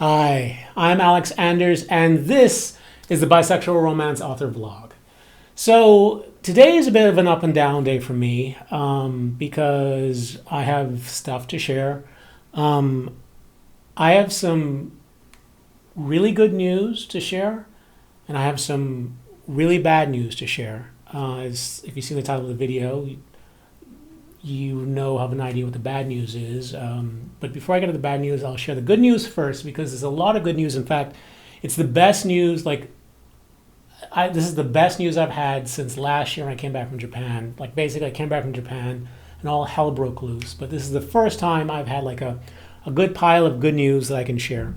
Hi, I'm Alex Anders, and this is the Bisexual Romance Author Vlog. So today is a bit of an up and down day for me because I have stuff to share. I have some really good news to share, and I have some really bad news to share. If you see the title of the video, have an idea what the bad news is. But before I get to the bad news, I'll share the good news first because there's a lot of good news. In fact, it's the best news. This is the best news I've had since last year when I came back from Japan. Basically, I came back from Japan and all hell broke loose. But this is the first time I've had a good pile of good news that I can share.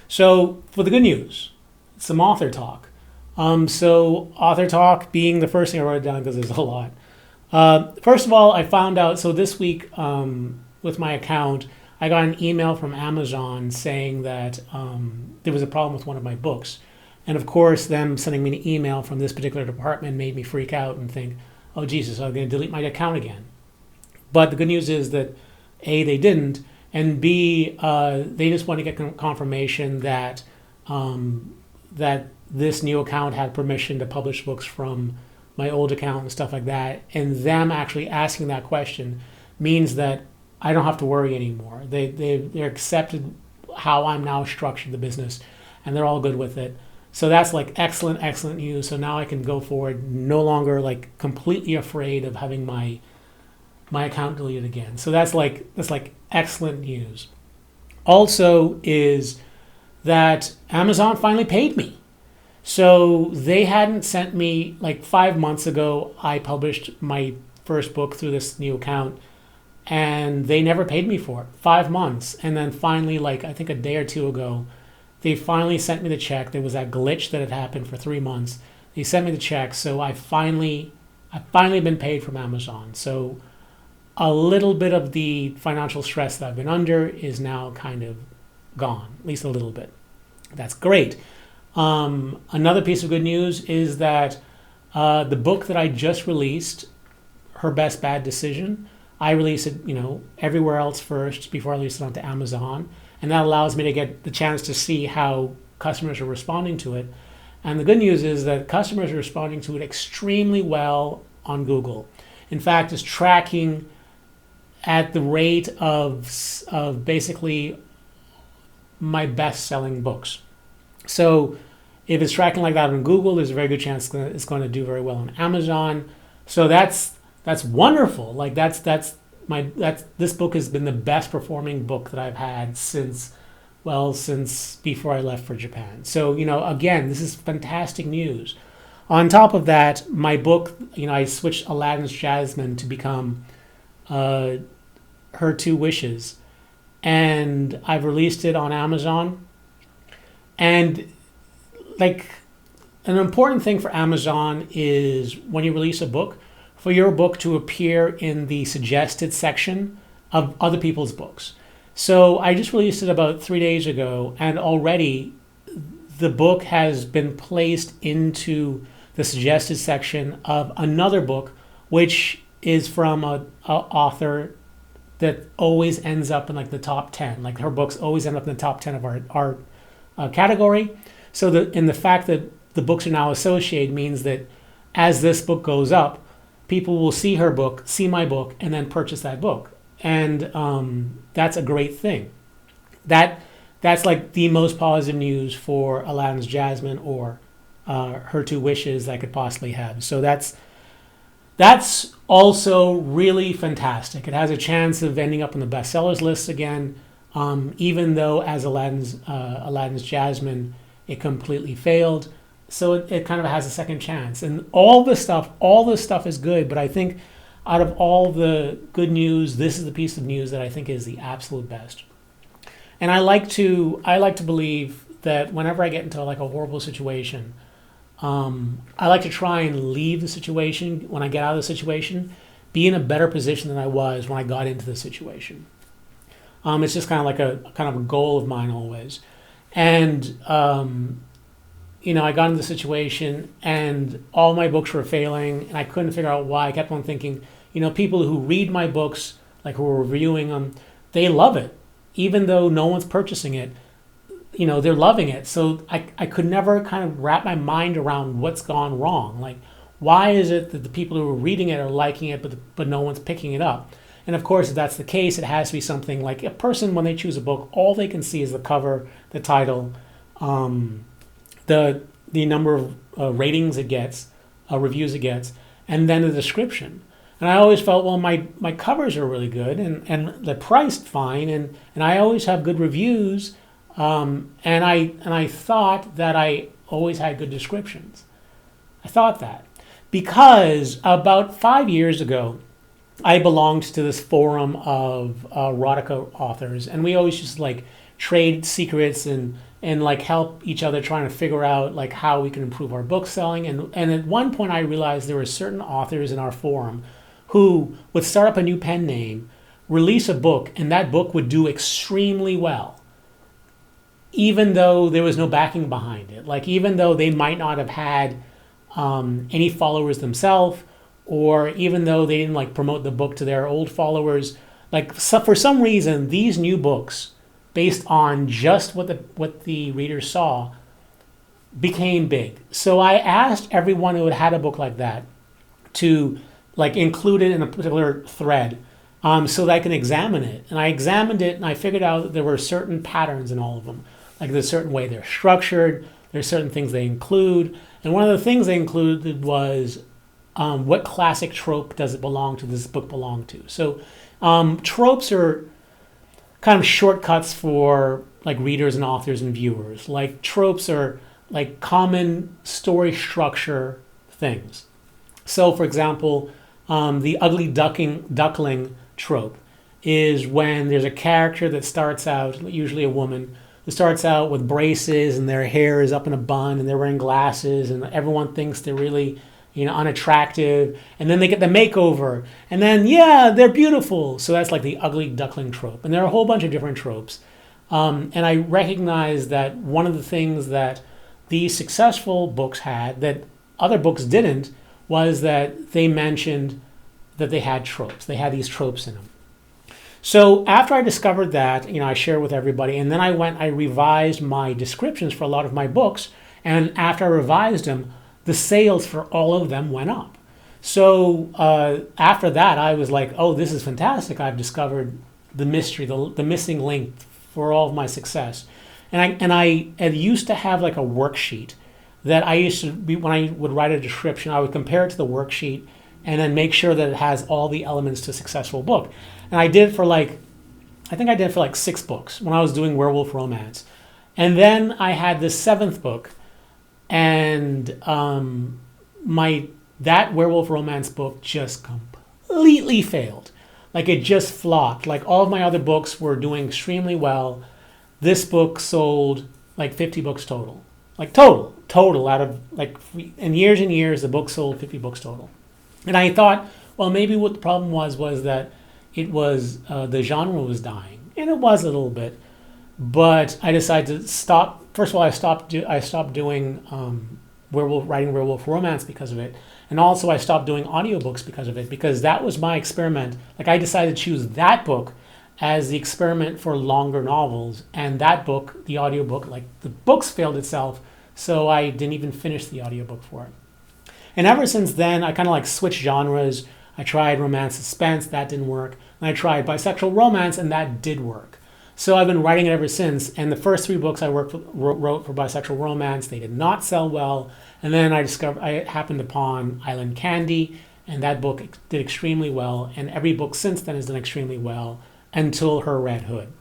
So for the good news, some author talk. So author talk being the first thing I wrote down because there's a lot. First of all, I found out, so this week with my account, I got an email from Amazon saying that there was a problem with one of my books. And of course, them sending me an email from this particular department made me freak out and think, oh, Jesus, I'm going to delete my account again. But the good news is that A, they didn't, and B, they just want to get confirmation that that this new account had permission to publish books from my old account and stuff like that, and them actually asking that question means that I don't have to worry anymore. They're accepted how I'm now structured the business, and they're all good with it. So that's excellent news. So now I can go forward, no longer completely afraid of having my account deleted again. So that's excellent news. Also is that Amazon finally paid me. So they hadn't sent me, 5 months ago, I published my first book through this new account, and they never paid me for it. 5 months. And then finally, I think a day or two ago, they finally sent me the check. There was that glitch that had happened for 3 months. They sent me the check, so I've finally been paid from Amazon. So a little bit of the financial stress that I've been under is now kind of gone, at least a little bit. That's great. Another piece of good news is that the book that I just released, Her Best Bad Decision, I released it, everywhere else first before I released it onto Amazon. And that allows me to get the chance to see how customers are responding to it. And the good news is that customers are responding to it extremely well on Google. In fact, it's tracking at the rate of basically my best-selling books. So if it's tracking like that on Google, there's a very good chance it's going to do very well on Amazon. So that's wonderful. This book has been the best performing book that I've had since before I left for Japan. So, again, this is fantastic news. On top of that, my book, I switched Aladdin's Jasmine to become Her Two Wishes, and I've released it on Amazon. And an important thing for Amazon is when you release a book, for your book to appear in the suggested section of other people's books. So I just released it about 3 days ago, and already the book has been placed into the suggested section of another book, which is from an author that always ends up in the top 10. Her books always end up in the top 10 of our category. So the fact that the books are now associated means that as this book goes up, people will see her book, see my book, and then purchase that book. And that's a great thing. That's the most positive news for Aladdin's Jasmine or Her Two Wishes I could possibly have. So that's also really fantastic. It has a chance of ending up on the bestsellers list again, even though as Aladdin's Jasmine, it completely failed. So it kind of has a second chance. And all this stuff is good, but I think out of all the good news, this is the piece of news that I think is the absolute best. And I like to believe that whenever I get into a horrible situation, I like to try and leave the situation, when I get out of the situation, be in a better position than I was when I got into the situation. It's just kind of a goal of mine always. And I got into the situation and all my books were failing and I couldn't figure out why. I kept on thinking, people who read my books, who are reviewing them, they love it. Even though no one's purchasing it, they're loving it. So I could never kind of wrap my mind around what's gone wrong. Like, why is it that the people who are reading it are liking it, but no one's picking it up? And of course, if that's the case, it has to be something like a person, when they choose a book, all they can see is the cover, the title, the number of ratings it gets, reviews it gets, and then the description. And I always felt, well, my covers are really good, and they're priced fine, and I always have good reviews, and I thought that I always had good descriptions. I thought that because about 5 years ago, I belonged to this forum of erotica authors, and we always just like trade secrets and like help each other trying to figure out like how we can improve our book selling. And at one point I realized there were certain authors in our forum who would start up a new pen name, release a book, and that book would do extremely well, even though there was no backing behind it. Like, even though they might not have had any followers themselves, or even though they didn't like promote the book to their old followers, like for some reason, these new books, based on just what the readers saw, became big. So I asked everyone who had a book like that to like include it in a particular thread, so that I can examine it. And I examined it, and I figured out that there were certain patterns in all of them. Like, there's a certain way they're structured. There's certain things they include, and one of the things they included was what classic trope does this book belong to? So tropes are kind of shortcuts for like readers and authors and viewers. Like, tropes are like common story structure things. So for example, the ugly duckling trope is when there's a character that starts out, usually a woman, who starts out with braces and their hair is up in a bun and they're wearing glasses and everyone thinks they're really unattractive, and then they get the makeover, and then, yeah, they're beautiful. So that's like the ugly duckling trope. And there are a whole bunch of different tropes. And I recognize that one of the things that these successful books had that other books didn't was that they mentioned that they had tropes. They had these tropes in them. So after I discovered that, I shared with everybody, and then I revised my descriptions for a lot of my books, and after I revised them, the sales for all of them went up. So after that, I was like, oh, this is fantastic. I've discovered the mystery, the missing link for all of my success. And I used to have like a worksheet that I used to be, when I would write a description, I would compare it to the worksheet and then make sure that it has all the elements to a successful book. And I did I think I did for like 6 books when I was doing werewolf romance. And then I had this 7th book, and that werewolf romance book just completely failed. Like, it just flopped. Like, all of my other books were doing extremely well. This book sold like 50 books total. Like total out of like, in years and years, the book sold 50 books total. And I thought, well, maybe what the problem was that it was the genre was dying, and it was a little bit. But I decided to stop. First of all, I stopped doing writing werewolf romance because of it, and also I stopped doing audiobooks because of it, because that was my experiment. Like, I decided to choose that book as the experiment for longer novels, and that book, the audiobook, like, the books failed itself, so I didn't even finish the audiobook for it. And ever since then, I kind of like switched genres. I tried romance suspense, that didn't work. And I tried bisexual romance, and that did work. So I've been writing it ever since. And the first 3 books I wrote for bisexual romance, they did not sell well. And then I happened upon Island Candy, and that book did extremely well. And every book since then has done extremely well until Her Red Hood.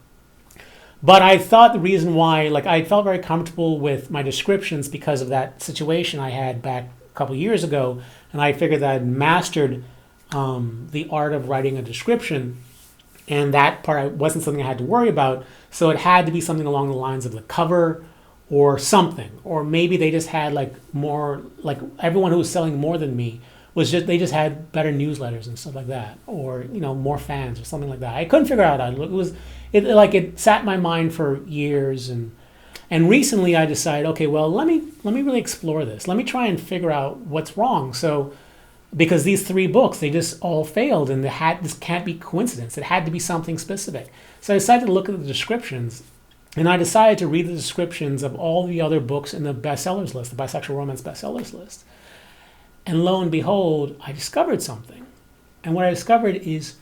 But I thought the reason why, like, I felt very comfortable with my descriptions because of that situation I had back a couple years ago. And I figured that I'd mastered the art of writing a description, and that part wasn't something I had to worry about. So it had to be something along the lines of the cover or something, or maybe they just had like more, like everyone who was selling more than me they just had better newsletters and stuff like that, or more fans or something like that. I couldn't figure out how it sat in my mind for years, and recently I decided, okay, well, let me really explore this. Let me try and figure out what's wrong. So, because these 3 books, they just all failed, and this can't be coincidence. It had to be something specific. So I decided to look at the descriptions, And I decided to read the descriptions of all the other books in the bestsellers list, the bisexual romance bestsellers list. And lo and behold, I discovered something. And what I discovered is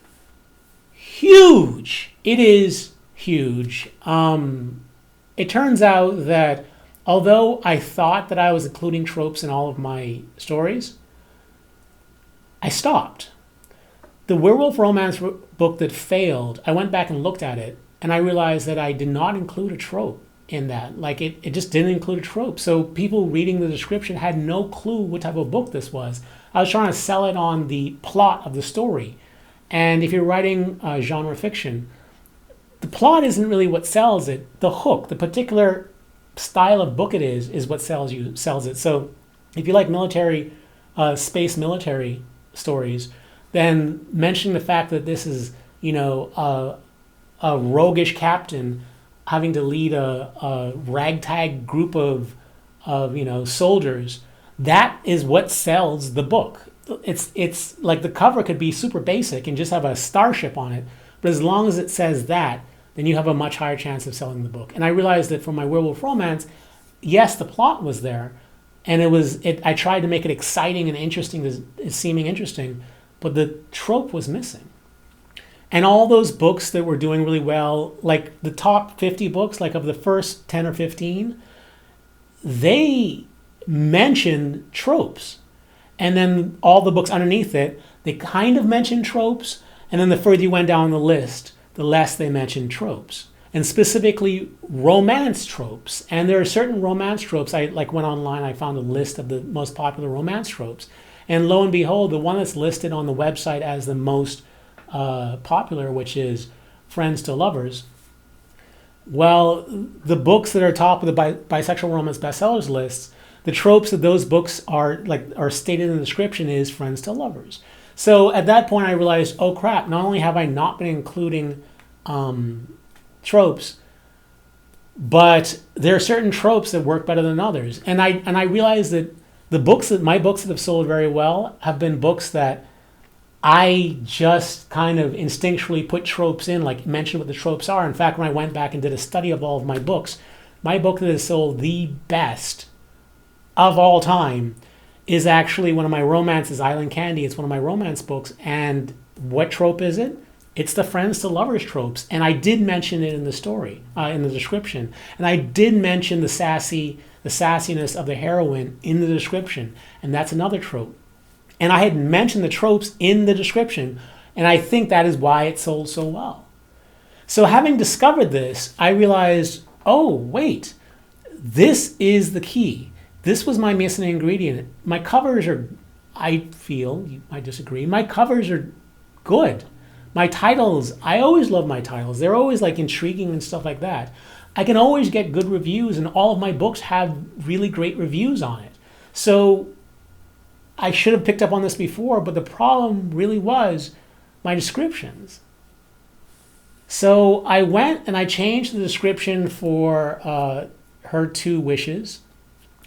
huge. It is huge. It turns out that although I thought that I was including tropes in all of my stories, I stopped. The werewolf romance book that failed, I went back and looked at it, and I realized that I did not include a trope in that. Like it just didn't include a trope. So people reading the description had no clue what type of book this was. I was trying to sell it on the plot of the story. And if you're writing genre fiction, the plot isn't really what sells it. The hook, the particular style of book it is what sells it. So if you like military, space military stories, then mentioning the fact that this is, a roguish captain having to lead a ragtag group of soldiers, that is what sells the book. It's like the cover could be super basic and just have a starship on it, but as long as it says that, then you have a much higher chance of selling the book. And I realized that for my werewolf romance, yes, the plot was there, and I tried to make it exciting and interesting, seeming interesting, but the trope was missing. And all those books that were doing really well, like the top 50 books, like of the first 10 or 15, they mention tropes. And then all the books underneath it, they kind of mention tropes. And then the further you went down the list, the less they mentioned tropes. And specifically romance tropes. And there are certain romance tropes. I went online, I found a list of the most popular romance tropes. And lo and behold, the one that's listed on the website as the most popular, which is Friends to Lovers. Well, the books that are top of the bisexual romance bestsellers lists, the tropes of those books are stated in the description is Friends to Lovers. So at that point I realized, oh crap, not only have I not been including tropes, but there are certain tropes that work better than others. And I realized that my books that have sold very well have been books that I just kind of instinctually put tropes in, like mention what the tropes are. In fact, when I went back and did a study of all of my book that has sold the best of all time is actually one of my romances, Island Candy. It's one of my romance books. And what trope is it? It's the Friends to Lovers tropes. And I did mention it in the story, in the description. And I did mention the sassiness of the heroine in the description. And that's another trope. And I had mentioned the tropes in the description, and I think that is why it sold so well. So having discovered this, I realized, oh, wait, this is the key. This was my missing ingredient. My covers are, I feel, you might disagree, my covers are good. My titles, I always love my titles. They're always like intriguing and stuff like that. I can always get good reviews, and all of my books have really great reviews on it. So I should have picked up on this before, but the problem really was my descriptions. So I went and I changed the description for her 2 wishes.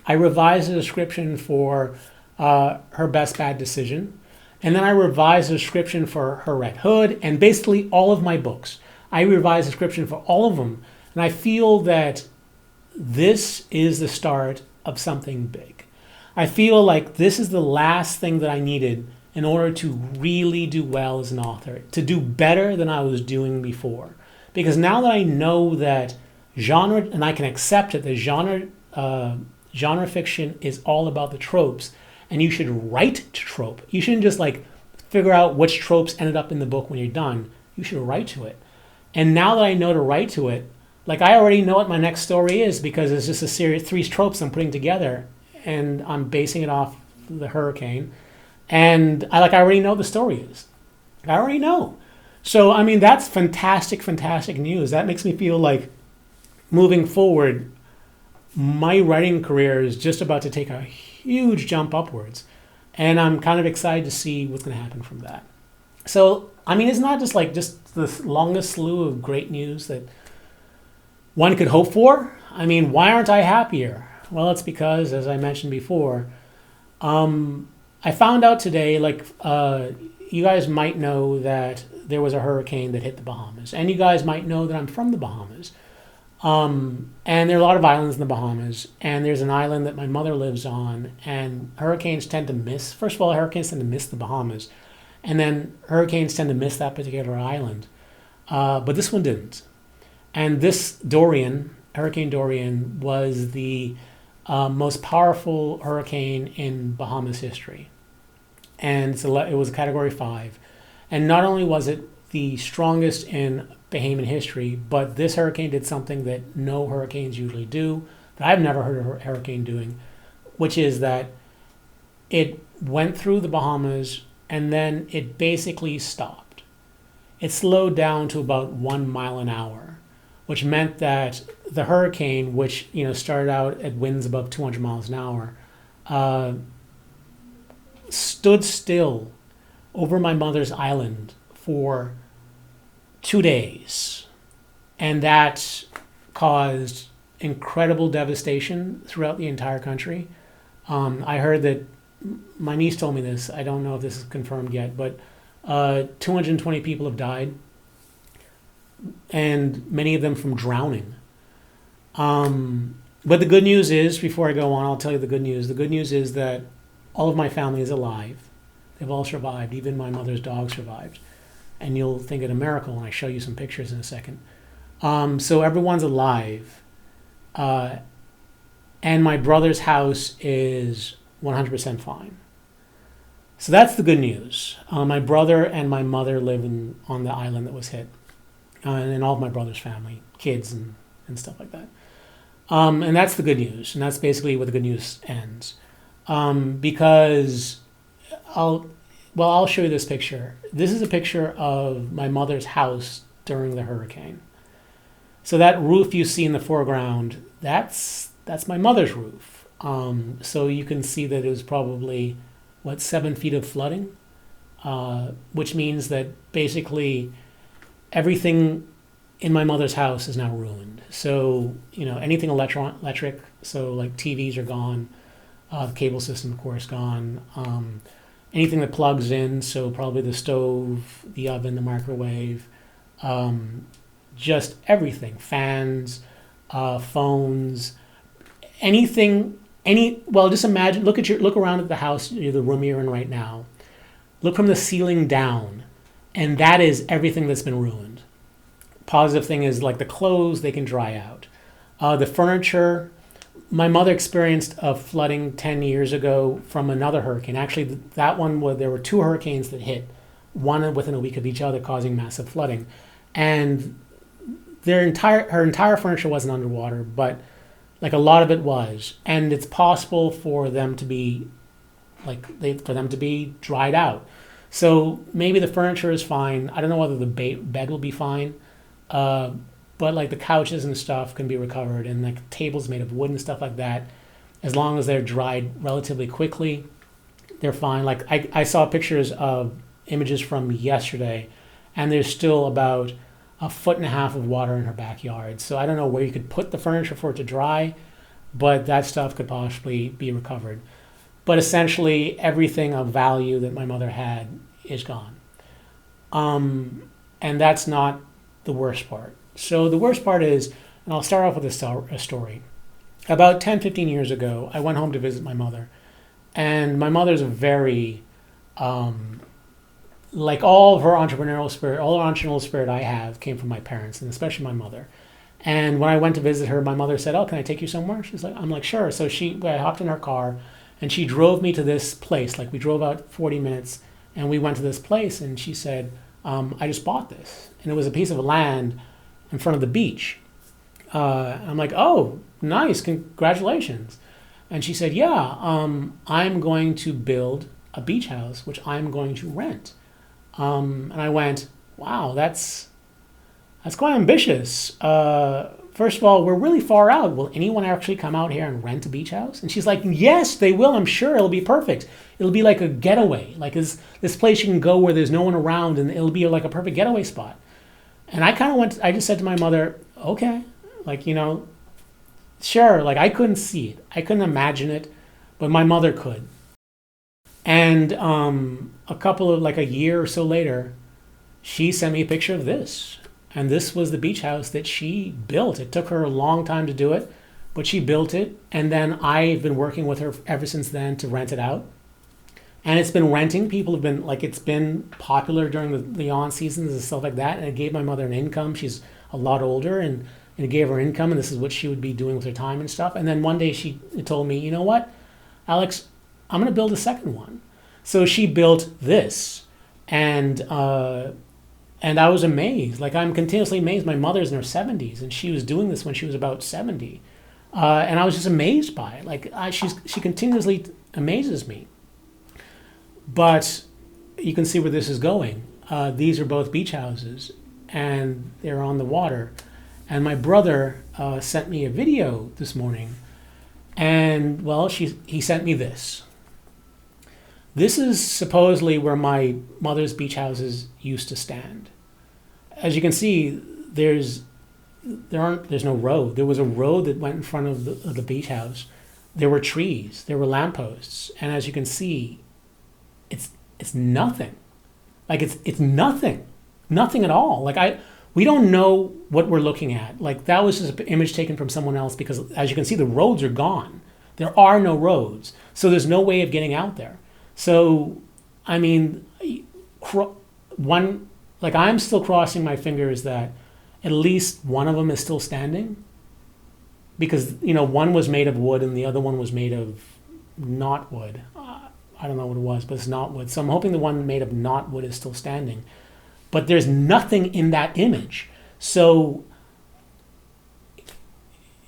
I revised the description for her best bad decision. And then I revised the description for her Red Hood, and basically all of my books. I revised the description for all of them. And I feel that this is the start of something big. I feel like this is the last thing that I needed in order to really do well as an author, to do better than I was doing before. Because now that I know that genre, and I can accept it, that genre fiction is all about the tropes, and you should write to trope. You shouldn't just figure out which tropes ended up in the book when you're done. You should write to it. And now that I know to write to it, I already know what my next story is, because it's just a series, 3 tropes I'm putting together, and I'm basing it off the hurricane. And I already know what the story is. I already know. So, I mean, that's fantastic, fantastic news. That makes me feel like moving forward, my writing career is just about to take a huge jump upwards. And I'm kind of excited to see what's going to happen from that. So, I mean, it's not just just the longest slew of great news that one could hope for. I mean, why aren't I happier? Well, it's because, as I mentioned before, I found out today, you guys might know that there was a hurricane that hit the Bahamas. And you guys might know that I'm from the Bahamas. And there are a lot of islands in the Bahamas, and there's an island that my mother lives on, and hurricanes tend to miss. First of all, hurricanes tend to miss the Bahamas, and then hurricanes tend to miss that particular island. But this one didn't. And this Dorian, Hurricane Dorian, was the most powerful hurricane in Bahamas history. And it was a Category 5. And not only was it the strongest in Bahamian history, but this hurricane did something that no hurricanes usually do, that I've never heard of a hurricane doing, which is that it went through the Bahamas and then it basically stopped. It slowed down to about 1 mile an hour, which meant that the hurricane, which started out at winds above 200 miles an hour, stood still over my mother's island for 2 days. And that caused incredible devastation throughout the entire country. I heard that, my niece told me this, I don't know if this is confirmed yet, but 220 people have died, and many of them from drowning. But the good news is, before I go on, I'll tell you the good news. The good news is that all of my family is alive. They've all survived. Even my mother's dog survived. And you'll think it a miracle when I show you some pictures in a second. So everyone's alive. And my brother's house is 100% fine. So that's the good news. My brother and my mother live on the island that was hit. And all of my brother's family, kids and stuff like that. And that's the good news. And that's basically where the good news ends. Because I'll show you this picture. This is a picture of my mother's house during the hurricane. So that roof you see in the foreground, that's my mother's roof. So you can see that it was probably, 7 feet of flooding, which means that basically everything in my mother's house is now ruined. So, anything electric, so like TVs are gone, the cable system, of course, gone. Anything that plugs in, so probably the stove, the oven, the microwave, just everything, fans, phones, anything, just imagine, look around at the house, the room you're in right now. Look from the ceiling down, and that is everything that's been ruined. Positive thing is, like, the clothes, they can dry out. The furniture, my mother experienced a flooding 10 years ago from another hurricane. Actually, that one, there were 2 hurricanes that hit, one within a week of each other, causing massive flooding. And her entire furniture wasn't underwater, but like a lot of it was. And it's possible for them to be dried out. So maybe the furniture is fine. I don't know whether the bed will be fine. But like the couches and stuff can be recovered, and like tables made of wood and stuff like that, as long as they're dried relatively quickly, they're fine. Like I saw pictures of images from yesterday, and there's still about 1.5 feet of water in her backyard. So I don't know where you could put the furniture for it to dry, but that stuff could possibly be recovered. But essentially everything of value that my mother had is gone. And that's not the worst part. So the worst part is, and I'll start off with a story. About 10, 15 years ago, I went home to visit my mother. And my mother's a very, like all of her entrepreneurial spirit, all the entrepreneurial spirit I have came from my parents, and especially my mother. And when I went to visit her, my mother said, "Oh, can I take you somewhere?" I'm like, "Sure." So I hopped in her car, and she drove me to this place. Like, we drove out 40 minutes, and we went to this place, and she said, "I just bought this." And it was a piece of land in front of the beach. I'm like, "Oh, nice, congratulations." And she said, "Yeah, I'm going to build a beach house, which I'm going to rent." And I went, "Wow, that's quite ambitious. First of all, we're really far out. Will anyone actually come out here and rent a beach house?" And she's like, "Yes, they will. I'm sure it'll be perfect. It'll be like a getaway, like this place you can go where there's no one around, and it'll be like a perfect getaway spot." And I just said to my mother, "Okay, sure." Like, I couldn't see it. I couldn't imagine it, but my mother could. And a year or so later, she sent me a picture of this. And this was the beach house that she built. It took her a long time to do it, but she built it. And then I've been working with her ever since then to rent it out. And it's been renting. People have been like, it's been popular during the on seasons and stuff like that. And it gave my mother an income. She's a lot older, and it gave her income. And this is what she would be doing with her time and stuff. And then one day she told me, you know what, Alex, I'm going to build a second one. So she built this. And I was amazed. Like, I'm continuously amazed. My mother's in her 70s, and she was doing this when she was about 70. And I was just amazed by it. Like, she continuously amazes me. But you can see where this is going. These are both beach houses, and they're on the water. And my brother sent me a video this morning, and, well, he sent me this. This is supposedly where my mother's beach houses used to stand. As you can see, there's no road. There was a road that went in front of the beach house. There were trees. There were lampposts. And as you can see, it's nothing. Like, it's nothing. Nothing at all. Like, we don't know what we're looking at. Like, that was just an image taken from someone else, because as you can see, the roads are gone. There are no roads. So there's no way of getting out there. So, I mean, I'm still crossing my fingers that at least one of them is still standing, because, one was made of wood and the other one was made of not wood. I don't know what it was, but it's not wood. So I'm hoping the one made of not wood is still standing. But there's nothing in that image. So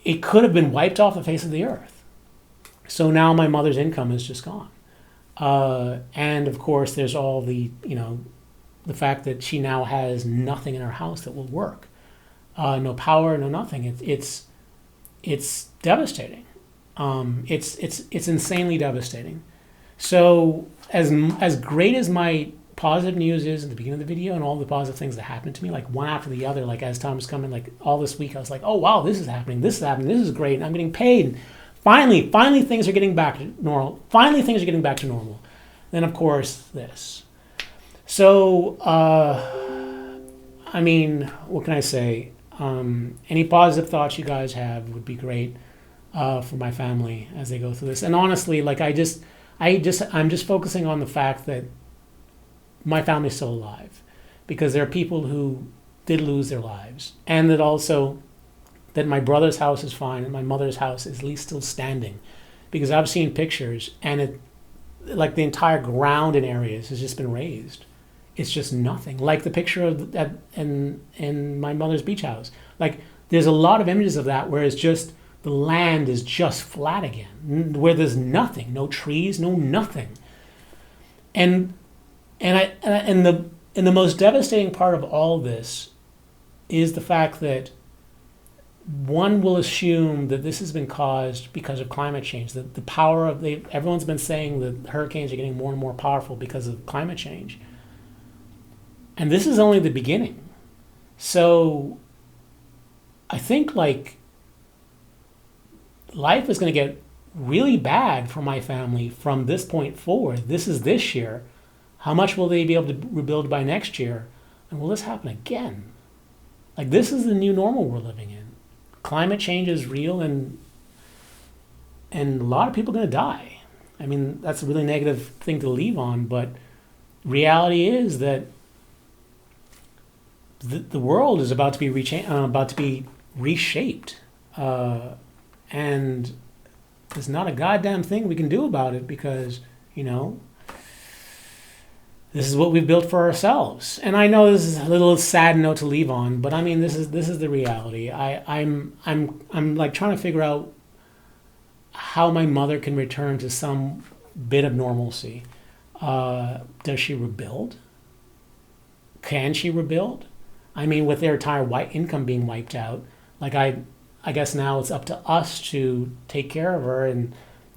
it could have been wiped off the face of the earth. So now my mother's income is just gone. And of course, there's all the fact that she now has nothing in her house that will work. No power, no nothing. It's devastating. It's insanely devastating. So as great as my positive news is at the beginning of the video, and all the positive things that happened to me, like one after the other, like as time was coming, like all this week, I was like, oh wow, this is happening, this is great, and I'm getting paid. And finally things are getting back to normal. Then of course this. So I mean, what can I say? Any positive thoughts you guys have would be great for my family as they go through this. And honestly, like I'm just focusing on the fact that my family's still alive, because there are people who did lose their lives, and that my brother's house is fine and my mother's house is at least still standing, because I've seen pictures and like the entire ground in areas has just been razed. It's just nothing. Like the picture of that in my mother's beach house. Like, there's a lot of images of that where it's just the land is just flat again, where there's nothing, no trees, no nothing. And the most devastating part of all this is the fact that one will assume that this has been caused because of climate change. That the power of everyone's been saying that hurricanes are getting more and more powerful because of climate change. And this is only the beginning. So I think like life is going to get really bad for my family from this point forward. This is this year. How much will they be able to rebuild by next year? And will this happen again? Like, this is the new normal we're living in. Climate change is real, and a lot of people are going to die. I mean, that's a really negative thing to leave on, but reality is that the world is about to be reshaped, and there's not a goddamn thing we can do about it, because this is what we've built for ourselves. And I know this is a little sad note to leave on, but I mean, this is the reality. I'm like trying to figure out how my mother can return to some bit of normalcy. Does she rebuild? Can she rebuild? I mean, with their entire income being wiped out, like I guess now it's up to us to take care of her, and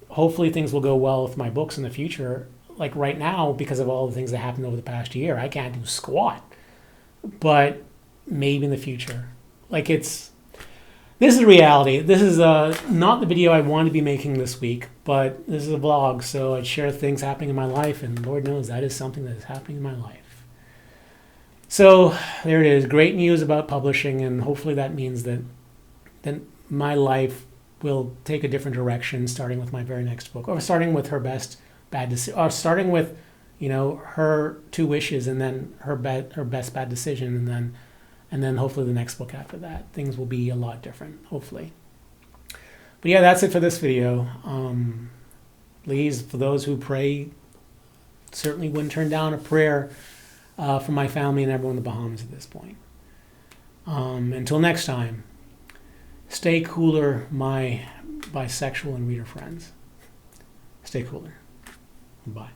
hopefully things will go well with my books in the future. Like right now, because of all the things that happened over the past year, I can't do squat. But maybe in the future. Like this is reality. This is not the video I wanted to be making this week, but this is a vlog, so I'd share things happening in my life, and Lord knows that is something that is happening in my life. So there it is. Great news about publishing, and hopefully that means that my life will take a different direction, starting with my very next book, or starting with her best bad decision, or starting with, her 2 wishes, and then her best bad decision, and then hopefully the next book after that. Things will be a lot different, hopefully. But yeah, that's it for this video. Please, for those who pray, certainly wouldn't turn down a prayer for my family and everyone in the Bahamas at this point. Until next time, stay cooler, my bisexual and reader friends. Stay cooler. Bye.